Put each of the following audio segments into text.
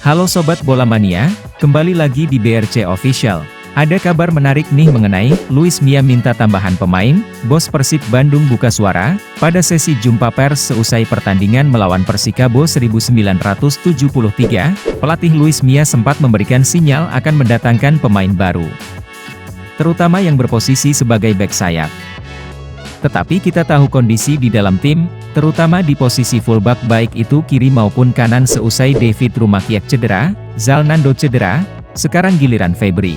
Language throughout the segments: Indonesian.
Halo Sobat Bola Mania, kembali lagi di BRC Official. Ada kabar menarik nih mengenai Luis Mia minta tambahan pemain. Bos Persib Bandung buka suara pada sesi jumpa pers seusai pertandingan melawan Persikabo 1973. Pelatih Luis Mia sempat memberikan sinyal akan mendatangkan pemain baru, terutama yang berposisi sebagai bek sayap. Tetapi kita tahu kondisi di dalam tim, terutama di posisi fullback baik itu kiri maupun kanan seusai David Rumakiak cedera, Zalnando cedera, sekarang giliran Febri.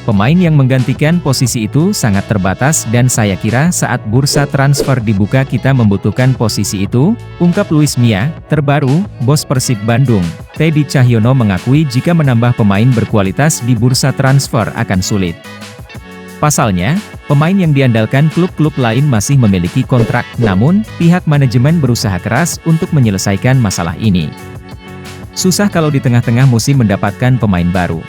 Pemain yang menggantikan posisi itu sangat terbatas dan saya kira saat bursa transfer dibuka kita membutuhkan posisi itu, ungkap Luis Mia. Terbaru, bos Persib Bandung, Teddy Cahyono mengakui jika menambah pemain berkualitas di bursa transfer akan sulit. Pasalnya, pemain yang diandalkan klub-klub lain masih memiliki kontrak, namun, pihak manajemen berusaha keras untuk menyelesaikan masalah ini. Susah kalau di tengah-tengah musim mendapatkan pemain baru.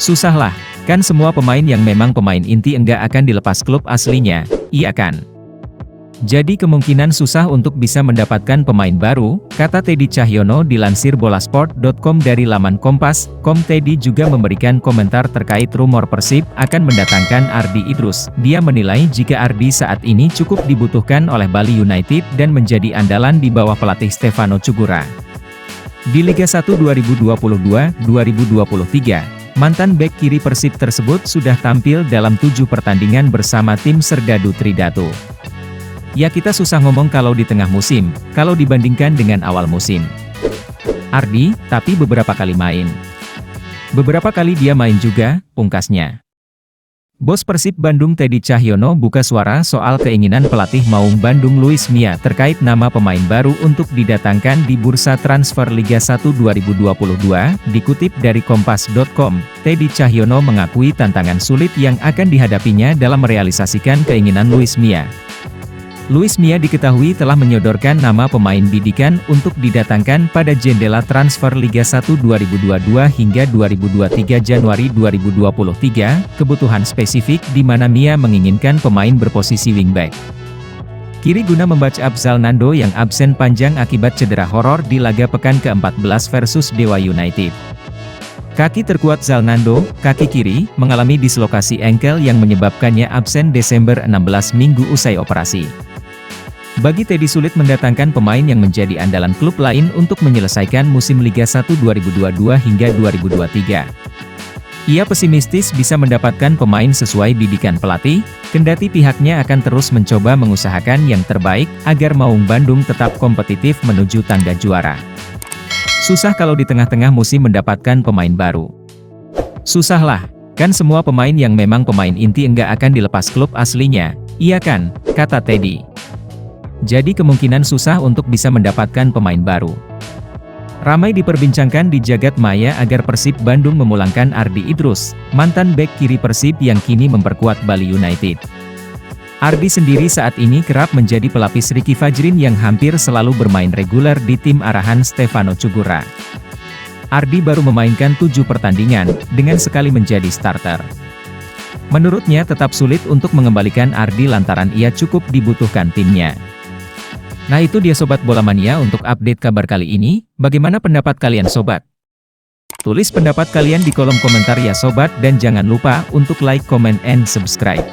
Susahlah, kan semua pemain yang memang pemain inti enggak akan dilepas klub aslinya, iya kan? Jadi kemungkinan susah untuk bisa mendapatkan pemain baru, kata Teddy Cahyono dilansir bolasport.com dari laman Kompas.com. Teddy juga memberikan komentar terkait rumor Persib akan mendatangkan Ardi Idrus. Dia menilai jika Ardi saat ini cukup dibutuhkan oleh Bali United dan menjadi andalan di bawah pelatih Stefano Cugura. Di Liga 1 2022-2023, mantan bek kiri Persib tersebut sudah tampil dalam 7 pertandingan bersama tim Serdadu Tridatu. Ya kita susah ngomong kalau di tengah musim, kalau dibandingkan dengan awal musim. Ardi, tapi beberapa kali main. Beberapa kali dia main juga, pungkasnya. Bos Persib Bandung Teddy Cahyono buka suara soal keinginan pelatih Maung Bandung Luis Mia terkait nama pemain baru untuk didatangkan di bursa transfer Liga 1 2022. Dikutip dari Kompas.com, Teddy Cahyono mengakui tantangan sulit yang akan dihadapinya dalam merealisasikan keinginan Luis Mia. Luis Mia diketahui telah menyodorkan nama pemain bidikan untuk didatangkan pada jendela transfer Liga 1 2022 hingga 2023 Januari 2023, kebutuhan spesifik di mana Mia menginginkan pemain berposisi wingback kiri guna membackup Zalnando yang absen panjang akibat cedera horor di laga pekan ke-14 versus Dewa United. Kaki terkuat Zalnando, kaki kiri, mengalami dislokasi engkel yang menyebabkannya absen Desember 16 minggu usai operasi. Bagi Teddy sulit mendatangkan pemain yang menjadi andalan klub lain untuk menyelesaikan musim Liga 1 2022 hingga 2023. Ia pesimistis bisa mendapatkan pemain sesuai bidikan pelatih, kendati pihaknya akan terus mencoba mengusahakan yang terbaik, agar Maung Bandung tetap kompetitif menuju tangga juara. Susah kalau di tengah-tengah musim mendapatkan pemain baru. Susahlah, kan semua pemain yang memang pemain inti enggak akan dilepas klub aslinya, iya kan, kata Teddy. Jadi kemungkinan susah untuk bisa mendapatkan pemain baru. Ramai diperbincangkan di jagat maya agar Persib Bandung memulangkan Ardi Idrus, mantan bek kiri Persib yang kini memperkuat Bali United. Ardi sendiri saat ini kerap menjadi pelapis Ricky Fajrin yang hampir selalu bermain reguler di tim arahan Stefano Cugura. Ardi baru memainkan 7 pertandingan, dengan sekali menjadi starter. Menurutnya tetap sulit untuk mengembalikan Ardi lantaran ia cukup dibutuhkan timnya. Nah itu dia Sobat Bola Mania untuk update kabar kali ini, bagaimana pendapat kalian Sobat? Tulis pendapat kalian di kolom komentar ya Sobat dan jangan lupa untuk like, comment, and subscribe.